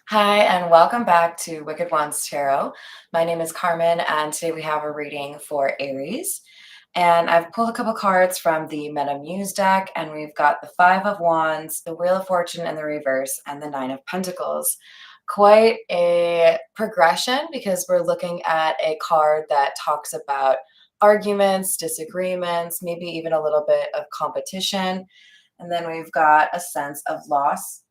Hi, and welcome back to Wicked Ones Tarot. My name is Carmen, and today we have a reading for Aries. And I've pulled a couple cards from the Meta Muse deck, and we've got the Five of Wands, the Wheel of Fortune in the reverse, and the Nine of Pentacles. Quite a progression because we're looking at a card that talks about arguments, disagreements, maybe even a little bit of competition. And then we've got a sense of loss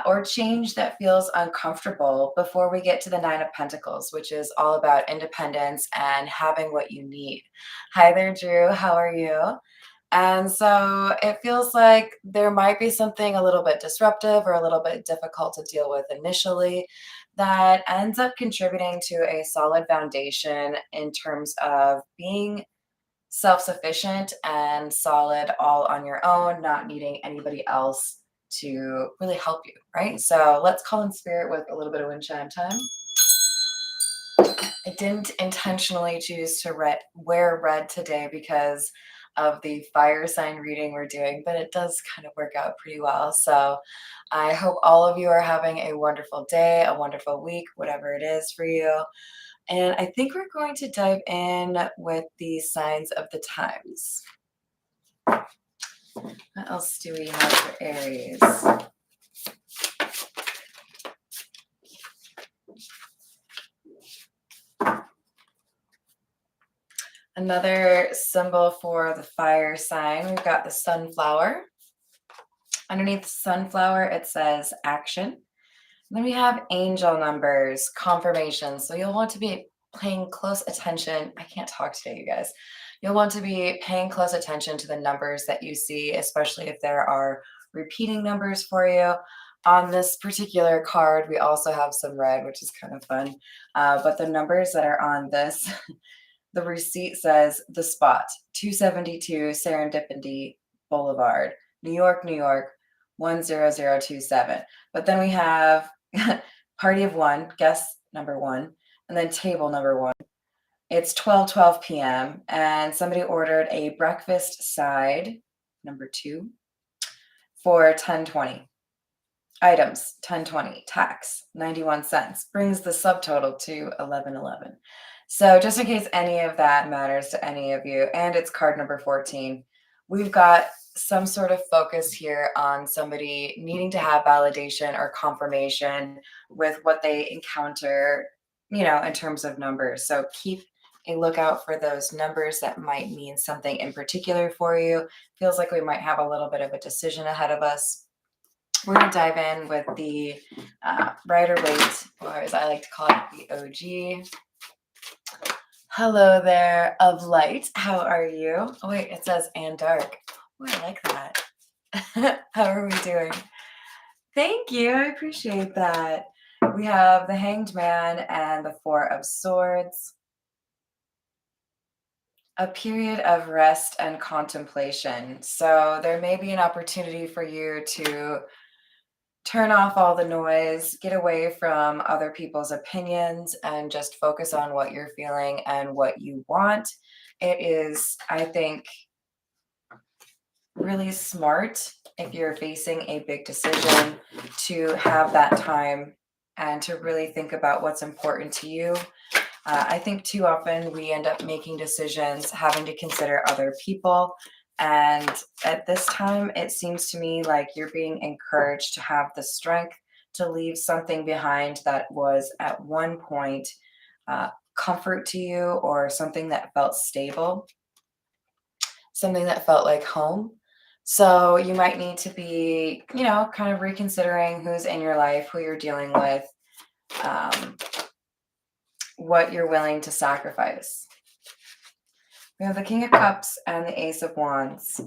or change that feels uncomfortable before we get to the Nine of Pentacles, which is all about independence and having what you need. Hi there, Drew. How are you? And so it feels like there might be something a little bit disruptive or a little bit difficult to deal with initially that ends up contributing to a solid foundation in terms of being self sufficient and solid all on your own, not needing anybody else to really help you, right? So let's call in spirit with a little bit of wind chime time. I didn't intentionally choose to wear red today because of the fire sign reading we're doing, but it does kind of work out pretty well. So I hope all of you are having a wonderful day, a wonderful week, whatever it is for you. And I think we're going to dive in with the signs of the times. What else do we have for Aries? Another symbol for the fire sign, we've got the sunflower. Underneath the sunflower, it says action. And then we have angel numbers, confirmation. So you'll want to be paying close attention. I can't talk today, you guys. You'll want to be paying close attention to the numbers that you see, especially if there are repeating numbers for you. On this particular card, we also have some red, which is kind of fun. But the numbers that are on this, the receipt says the spot, 272 Serendipity Boulevard, New York, 10027. But then we have party of one, guest number one, and then table number one. It's 12:12 p.m. and somebody ordered a breakfast side, number two, for 10:20. Items, 10:20. Tax, 91 cents. Brings the subtotal to 11:11. So just in case any of that matters to any of you, and it's card number 14, we've got some sort of focus here on somebody needing to have validation or confirmation with what they encounter, in terms of numbers. So keep a lookout for those numbers that might mean something in particular for you. Feels like we might have a little bit of a decision ahead of us. We're going to dive in with the Rider Waite, or as I like to call it, the OG. Hello there, of light. How are you? Oh, wait, it says and dark. Oh, I like that. How are we doing? Thank you. I appreciate that. We have the Hanged Man and the Four of Swords. A period of rest and contemplation. So there may be an opportunity for you to turn off all the noise, get away from other people's opinions, and just focus on what you're feeling and what you want. It is, I think, really smart if you're facing a big decision to have that time and to really think about what's important to you. I think too often we end up making decisions having to consider other people. And at this time, it seems to me like you're being encouraged to have the strength to leave something behind that was at one point comfort to you, or something that felt stable, something that felt like home. So you might need to be, kind of reconsidering who's in your life, who you're dealing with, what you're willing to sacrifice. We have the King of Cups and the Ace of Wands.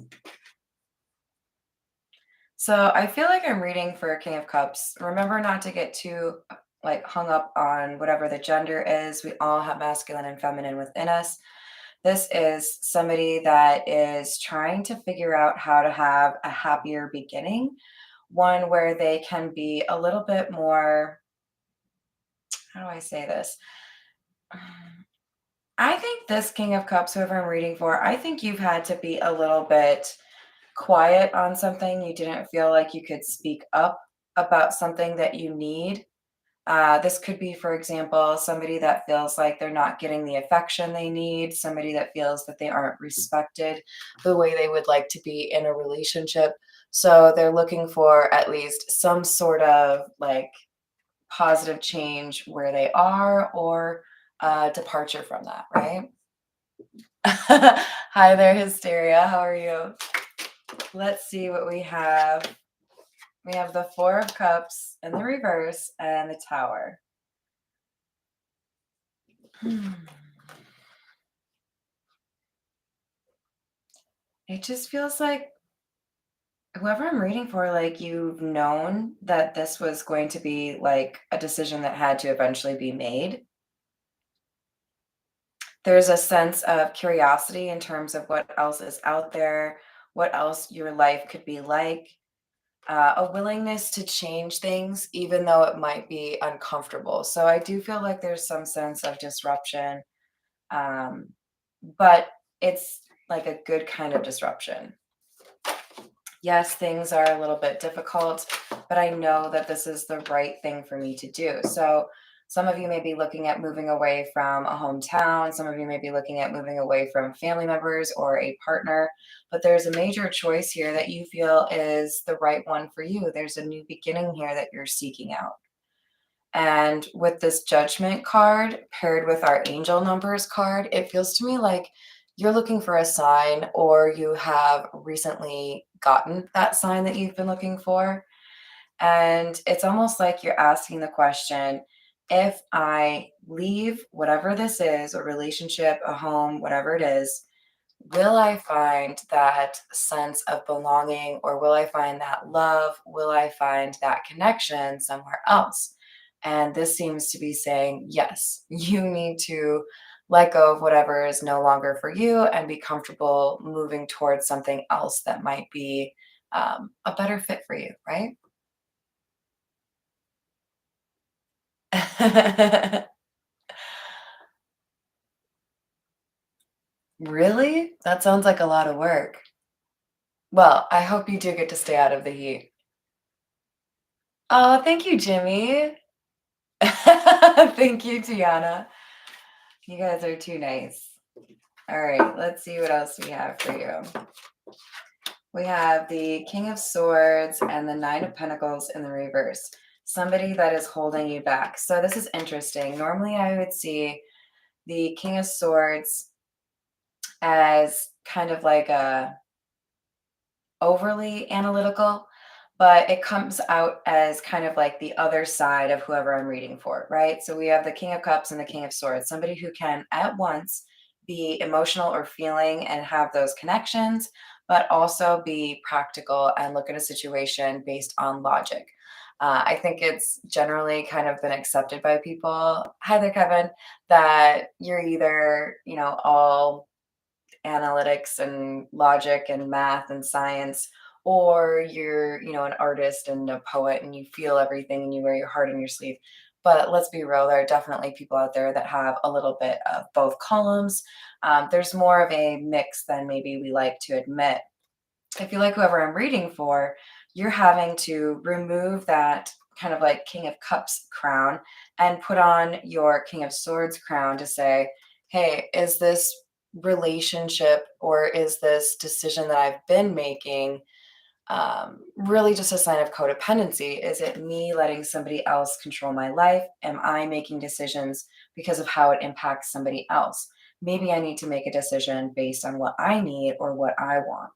So I feel like I'm reading for King of Cups. Remember not to get too hung up on whatever the gender is. We all have masculine and feminine within us. This is somebody that is trying to figure out how to have a happier beginning, one where they can be a little bit more, how do I say this? I think this King of Cups, whoever I'm reading for, I think you've had to be a little bit quiet on something. You didn't feel like you could speak up about something that you need. This could be, for example, somebody that feels like they're not getting the affection they need, somebody that feels that they aren't respected the way they would like to be in a relationship. So they're looking for at least some sort of like positive change where they are or a departure from that, right? Hi there, Hysteria. How are you? Let's see what we have. We have the Four of Cups in the reverse and the Tower. It just feels like whoever I'm reading for, like you've known that this was going to be like a decision that had to eventually be made. There's a sense of curiosity in terms of what else is out there, what else your life could be like, a willingness to change things, even though it might be uncomfortable. So I do feel like there's some sense of disruption, um, but it's like a good kind of disruption. Yes, things are a little bit difficult, but I know that this is the right thing for me to do. So, some of you may be looking at moving away from a hometown. Some of you may be looking at moving away from family members or a partner, but there's a major choice here that you feel is the right one for you. There's a new beginning here that you're seeking out. And with this judgment card paired with our angel numbers card, it feels to me like you're looking for a sign or you have recently gotten that sign that you've been looking for. And it's almost like you're asking the question, if I leave whatever this is, a relationship, a home, whatever it is, will I find that sense of belonging or will I find that love? Will I find that connection somewhere else? And this seems to be saying, yes, you need to let go of whatever is no longer for you and be comfortable moving towards something else that might be a better fit for you, right? Really? That sounds like a lot of work. Well, I hope you do get to stay out of the heat. Oh, thank you, Jimmy. Thank you, Tiana. You guys are too nice. All right, let's see what else we have for you. We have the King of Swords and the Nine of Pentacles in the reverse. Somebody that is holding you back. So this is interesting. Normally I would see the King of Swords as kind of like a overly analytical, but it comes out as kind of like the other side of whoever I'm reading for, right? So we have the King of Cups and the King of Swords, somebody who can at once be emotional or feeling and have those connections, but also be practical and look at a situation based on logic. I think it's generally kind of been accepted by people. Hi there, Kevin, that you're either, all analytics and logic and math and science, or you're, an artist and a poet and you feel everything and you wear your heart on your sleeve. But let's be real, there are definitely people out there that have a little bit of both columns. There's more of a mix than maybe we like to admit. I feel like whoever I'm reading for, you're having to remove that kind of like King of Cups crown and put on your King of Swords crown to say, hey, is this relationship or is this decision that I've been making really just a sign of codependency? Is it me letting somebody else control my life? Am I making decisions because of how it impacts somebody else? Maybe I need to make a decision based on what I need or what I want.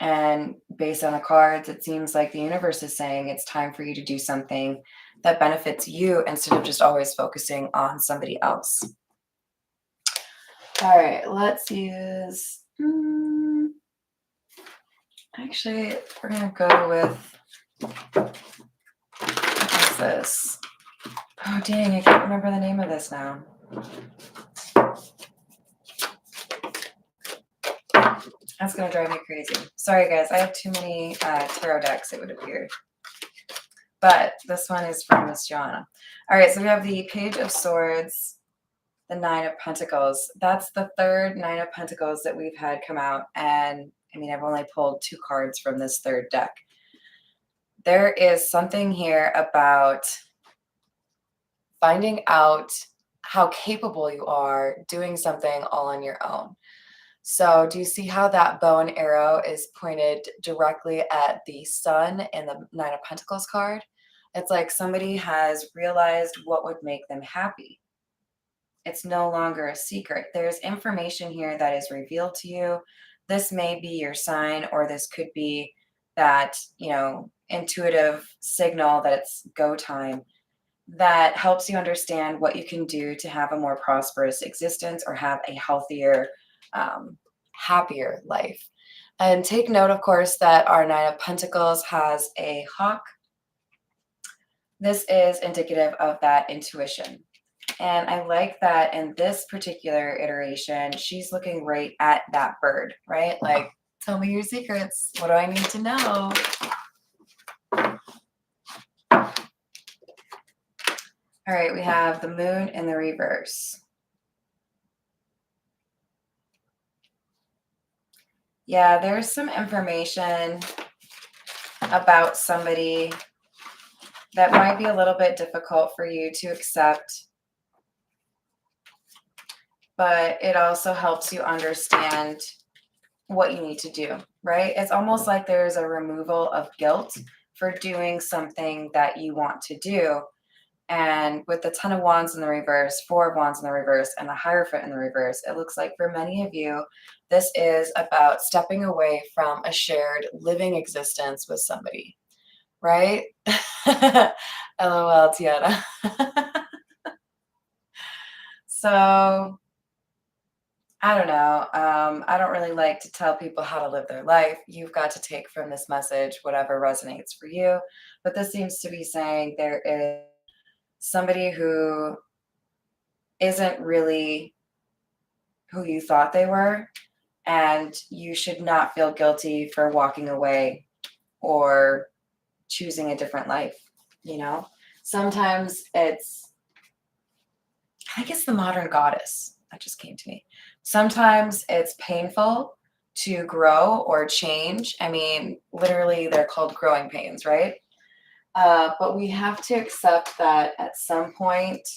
And based on the cards, it seems like the universe is saying it's time for you to do something that benefits you instead of just always focusing on somebody else. All right, let's use. Actually, we're going to go with. What is this? Oh, dang, I can't remember the name of this now. That's going to drive me crazy. Sorry, guys. I have too many tarot decks, it would appear. But this one is from Miss Joanna. All right, so we have the Page of Swords, the Nine of Pentacles. That's the third Nine of Pentacles that we've had come out. And I mean, I've only pulled 2 cards from this third deck. There is something here about finding out how capable you are doing something all on your own. So, do you see how that bow and arrow is pointed directly at the sun in the Nine of Pentacles card? It's like somebody has realized what would make them happy. It's no longer a secret. There's information here that is revealed to you. This may be your sign, or this could be that, intuitive signal that it's go time that helps you understand what you can do to have a more prosperous existence or have a healthier, um, happier life. And take note, of course, that our Nine of Pentacles has a hawk. This is indicative of that intuition. And I like that in this particular iteration, she's looking right at that bird, right? Like, tell me your secrets. What do I need to know? All right, we have the moon in the reverse. Yeah, there's some information about somebody that might be a little bit difficult for you to accept, but it also helps you understand what you need to do, right? It's almost like there's a removal of guilt for doing something that you want to do. And with the Ten of Wands in the reverse, Four of Wands in the reverse, and the Hierophant in the reverse, it looks like for many of you, this is about stepping away from a shared living existence with somebody, right? LOL, Tiana. So, I don't know. I don't really like to tell people how to live their life. You've got to take from this message whatever resonates for you. But this seems to be saying there is somebody who isn't really who you thought they were, and you should not feel guilty for walking away or choosing a different life. Sometimes I think it's the modern goddess that just came to me. Sometimes it's painful to grow or change. I mean, literally, they're called growing pains, right? But we have to accept that at some point,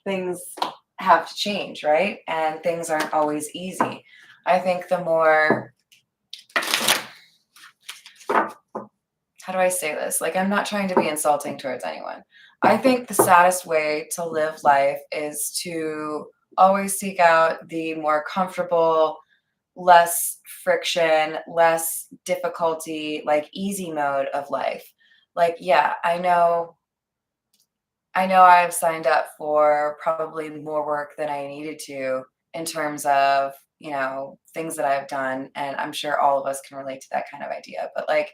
things have to change, right? And things aren't always easy. I think the more, how do I say this? Like, I'm not trying to be insulting towards anyone. I think the saddest way to live life is to always seek out the more comfortable, less friction, less difficulty, like easy mode of life. Like, yeah, I know I've signed up for probably more work than I needed to in terms of, things that I've done. And I'm sure all of us can relate to that kind of idea. But like,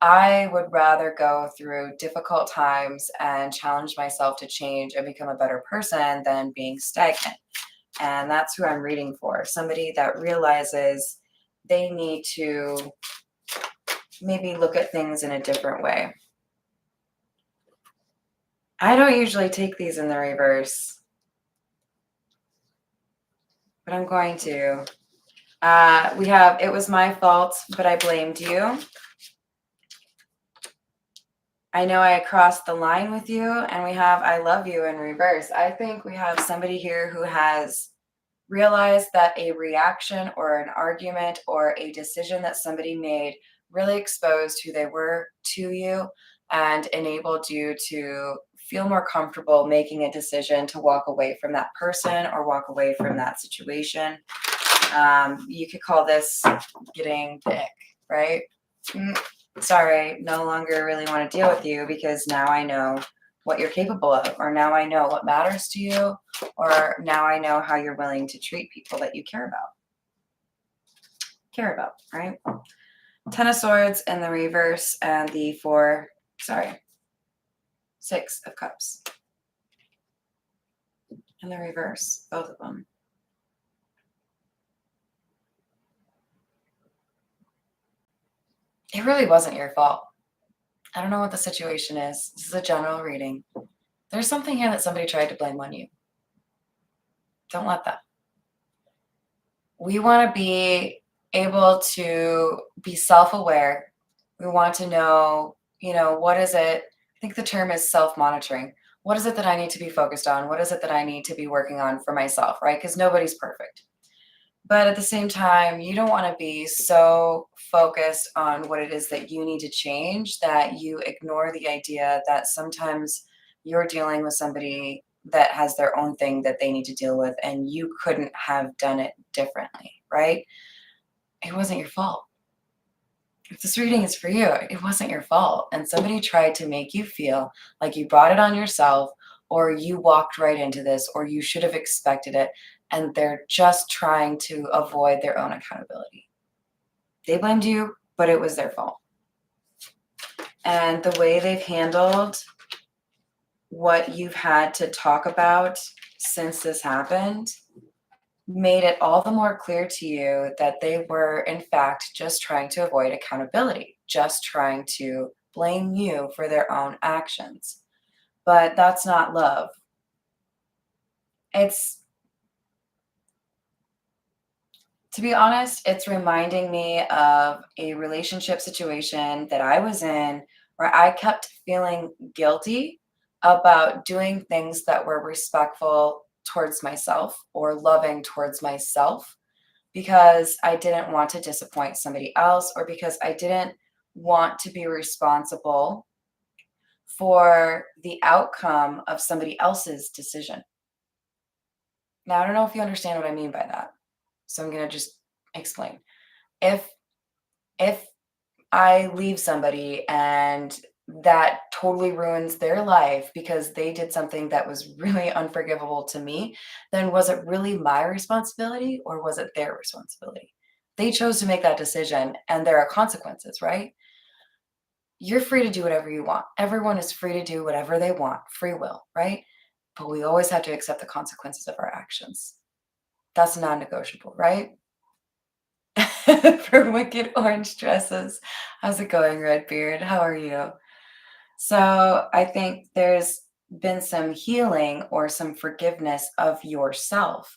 I would rather go through difficult times and challenge myself to change and become a better person than being stagnant. And that's who I'm reading for. Somebody that realizes they need to maybe look at things in a different way. I don't usually take these in the reverse, but I'm going to. We have, it was my fault, but I blamed you. I know I crossed the line with you, and we have I love you in reverse. I think we have somebody here who has realized that a reaction or an argument or a decision that somebody made really exposed who they were to you and enabled you to feel more comfortable making a decision to walk away from that person or walk away from that situation. You could call this getting the ick, right? Sorry, no longer really want to deal with you because now I know what you're capable of, or now I know what matters to you, or now I know how you're willing to treat people that you care about. Right? Ten of Swords in the reverse and the Six of Cups in the reverse, both of them. It really wasn't your fault. I don't know what the situation is. This is a general reading. There's something here that somebody tried to blame on you. Don't let them. We want to be able to be self-aware. We want to know, what is it I think the term is self-monitoring. What is it that I need to be focused on? What is it that I need to be working on for myself, right? Because nobody's perfect. But at the same time, you don't want to be so focused on what it is that you need to change that you ignore the idea that sometimes you're dealing with somebody that has their own thing that they need to deal with, and you couldn't have done it differently, right? It wasn't your fault. If this reading is for you, it wasn't your fault. And somebody tried to make you feel like you brought it on yourself, or you walked right into this, or you should have expected it. And they're just trying to avoid their own accountability. They blamed you, but it was their fault. And the way they've handled what you've had to talk about since this happened made it all the more clear to you that they were, in fact, just trying to avoid accountability, just trying to blame you for their own actions. But that's not love. It's, to be honest, it's reminding me of a relationship situation that I was in where I kept feeling guilty about doing things that were respectful towards myself or loving towards myself, because I didn't want to disappoint somebody else, or because I didn't want to be responsible for the outcome of somebody else's decision. Now, I don't know if you understand what I mean by that. So I'm going to just explain. If if I leave somebody and that totally ruins their life because they did something that was really unforgivable to me, then was it really my responsibility or was it their responsibility? They chose to make that decision and there are consequences, right? You're free to do whatever you want. Everyone is free to do whatever they want, free will, right? But we always have to accept the consequences of our actions. That's non negotiable, right? For Wicked Orange Dresses. How's it going, Redbeard? How are you? So I think there's been some healing or some forgiveness of yourself,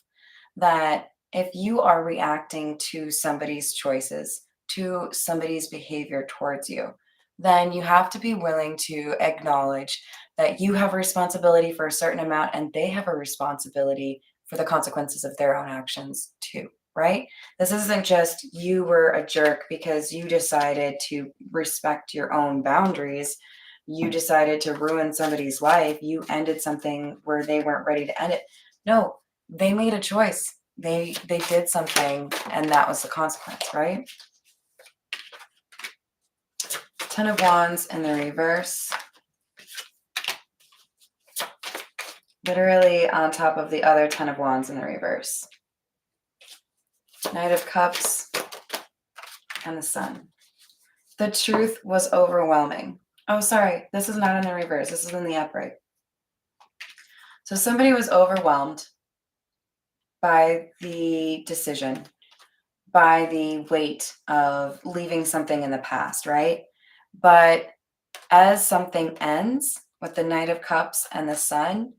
that if you are reacting to somebody's choices, to somebody's behavior towards you, then you have to be willing to acknowledge that you have a responsibility for a certain amount and they have a responsibility for the consequences of their own actions too, right? This isn't just you were a jerk because you decided to respect your own boundaries. You decided to ruin somebody's life. You ended something where they weren't ready to end it. No, they made a choice. They did something and that was the consequence, right? Ten of Wands in the reverse. Literally on top of the other Ten of Wands in the reverse. Knight of Cups and the Sun. The truth was overwhelming. Oh, sorry. This is not in the reverse. This is in the upright. So somebody was overwhelmed by the decision, by the weight of leaving something in the past, right? But as something ends with the Knight of Cups and the Sun,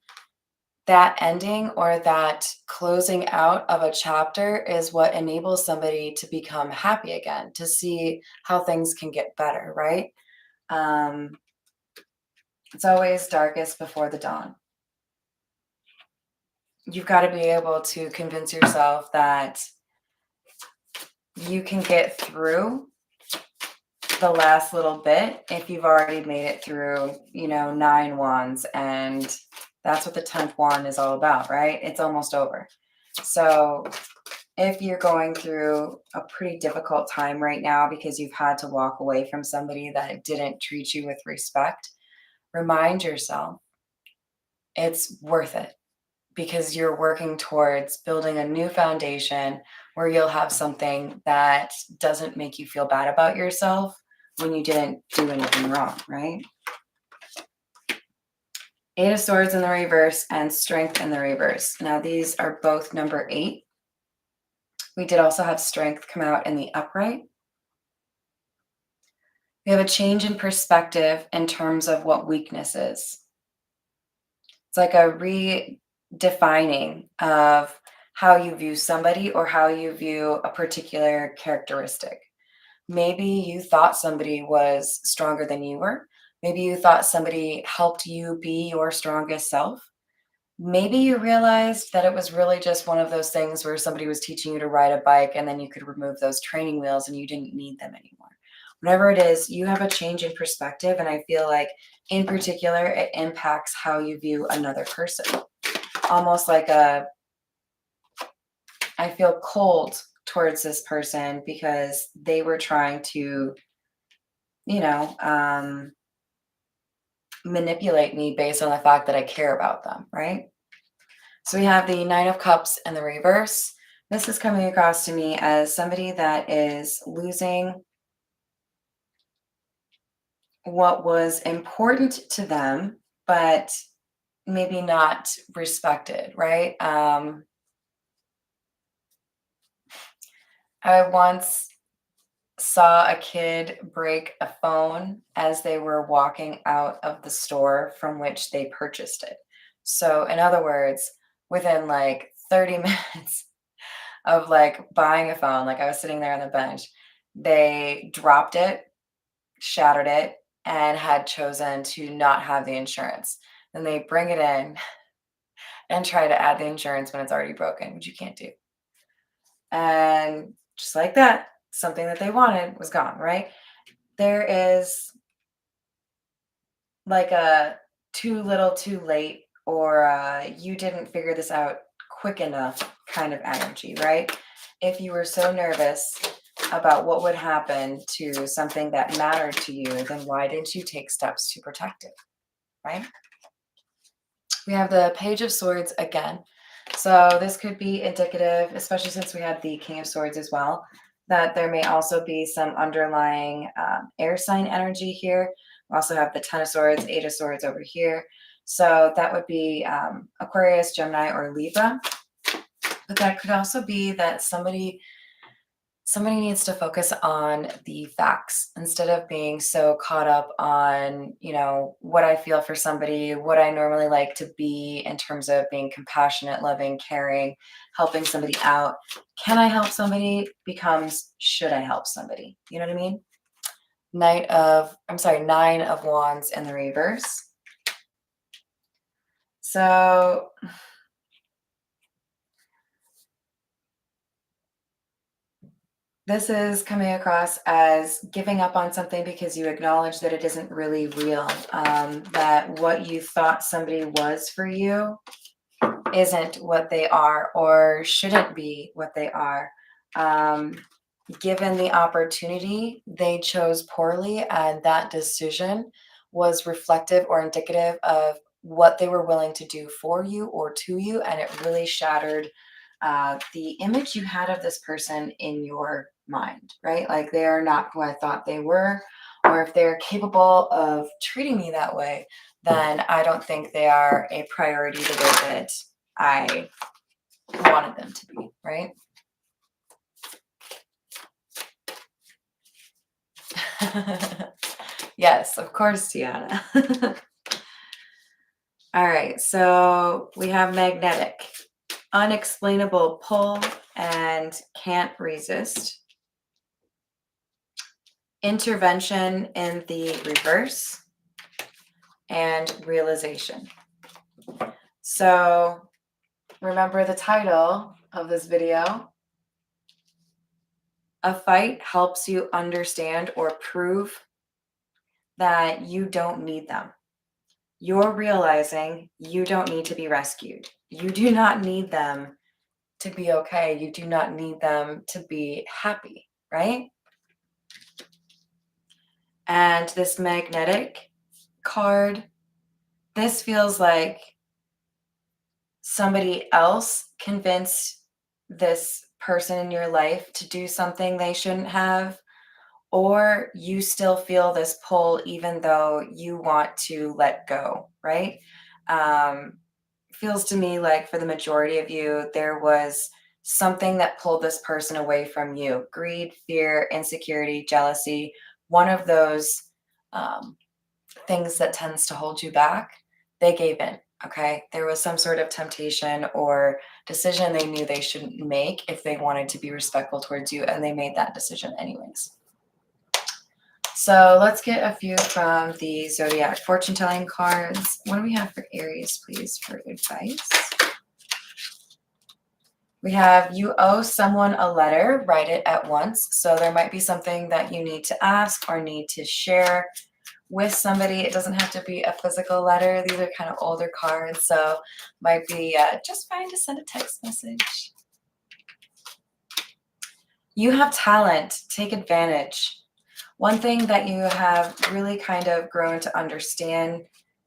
that ending or that closing out of a chapter is what enables somebody to become happy again, to see how things can get better, right? It's always darkest before the dawn. You've got to be able to convince yourself that you can get through the last little bit if you've already made it through, 9 wands, and that's what the 10th wand is all about, right? It's almost over. So if you're going through a pretty difficult time right now because you've had to walk away from somebody that didn't treat you with respect, remind yourself it's worth it, because you're working towards building a new foundation where you'll have something that doesn't make you feel bad about yourself when you didn't do anything wrong, right? Eight of Swords in the reverse and Strength in the reverse. Now these are both number 8. We did also have Strength come out in the upright. We have a change in perspective in terms of what weakness is. It's like a redefining of how you view somebody or how you view a particular characteristic. Maybe you thought somebody was stronger than you were. Maybe you thought somebody helped you be your strongest self. Maybe you realized that it was really just one of those things where somebody was teaching you to ride a bike and then you could remove those training wheels and you didn't need them anymore. Whatever it is, you have a change in perspective. And I feel like, in particular, it impacts how you view another person. Almost like I feel cold towards this person because they were trying to, you know, manipulate me based on the fact that I care about them, right? So we have the Nine of Cups in the reverse. This is coming across to me as somebody that is losing what was important to them, but maybe not respected, right? I once saw a kid break a phone as they were walking out of the store from which they purchased it. So, in other words, within like 30 minutes of like buying a phone, like I was sitting there on the bench, they dropped it, shattered it, and had chosen to not have the insurance. Then they bring it in and try to add the insurance when it's already broken, which you can't do. And just like that, something that they wanted was gone, right? There is like a too little too late, or you didn't figure this out quick enough kind of energy, right? If you were so nervous about what would happen to something that mattered to you, then why didn't you take steps to protect it, right? We have the Page of Swords again. So this could be indicative, especially since we had the King of Swords as well, that there may also be some underlying air sign energy here. We also have the Ten of Swords, Eight of Swords over here. So that would be Aquarius, Gemini, or Libra. But that could also be that somebody needs to focus on the facts instead of being so caught up on, what I feel for somebody, what I normally like to be in terms of being compassionate, loving, caring, helping somebody out. Can I help somebody becomes, should I help somebody? You know what I mean? Nine of Wands in the reverse. So this is coming across as giving up on something because you acknowledge that it isn't really real, that what you thought somebody was for you isn't what they are or shouldn't be what they are. Given the opportunity, they chose poorly, and that decision was reflective or indicative of what they were willing to do for you or to you, and it really shattered the image you had of this person in your mind, right? Like, they are not who I thought they were, or if they're capable of treating me that way, then I don't think they are a priority the way that I wanted them to be, right? Yes, of course, Tiana. All right, so we have magnetic, unexplainable pull and can't resist. Intervention in the reverse, and realization. So remember the title of this video. A fight helps you understand or prove that you don't need them. You're realizing you don't need to be rescued. You do not need them to be okay. You do not need them to be happy, right? And this magnetic card, this feels like somebody else convinced this person in your life to do something they shouldn't have, or you still feel this pull even though you want to let go, right? Feels to me like for the majority of you, there was something that pulled this person away from you. Greed, fear, insecurity, jealousy, one of those things that tends to hold you back, they gave in. Okay. There was some sort of temptation or decision they knew they shouldn't make if they wanted to be respectful towards you, and they made that decision anyways. So let's get a few from the Zodiac fortune telling cards. What do we have for Aries, please, for advice? We have you owe someone a letter, write it at once. So there might be something that you need to ask or need to share with somebody. It doesn't have to be a physical letter. These are kind of older cards, so might be just fine to send a text message. You have talent. Take advantage. One thing that you have really kind of grown to understand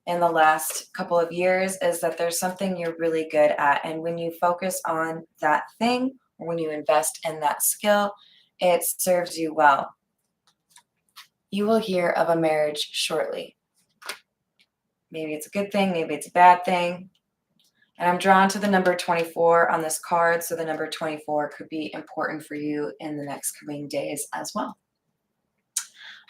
in the last couple of years is that there's something you're really good at. And when you focus on that thing, or when you invest in that skill, it serves you well. You will hear of a marriage shortly. Maybe it's a good thing, maybe it's a bad thing. And I'm drawn to the number 24 on this card, so the number 24 could be important for you in the next coming days as well.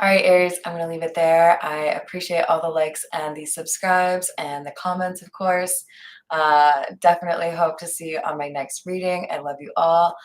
All right, Aries, I'm going to leave it there. I appreciate all the likes and the subscribes and the comments, of course. Definitely hope to see you on my next reading. I love you all.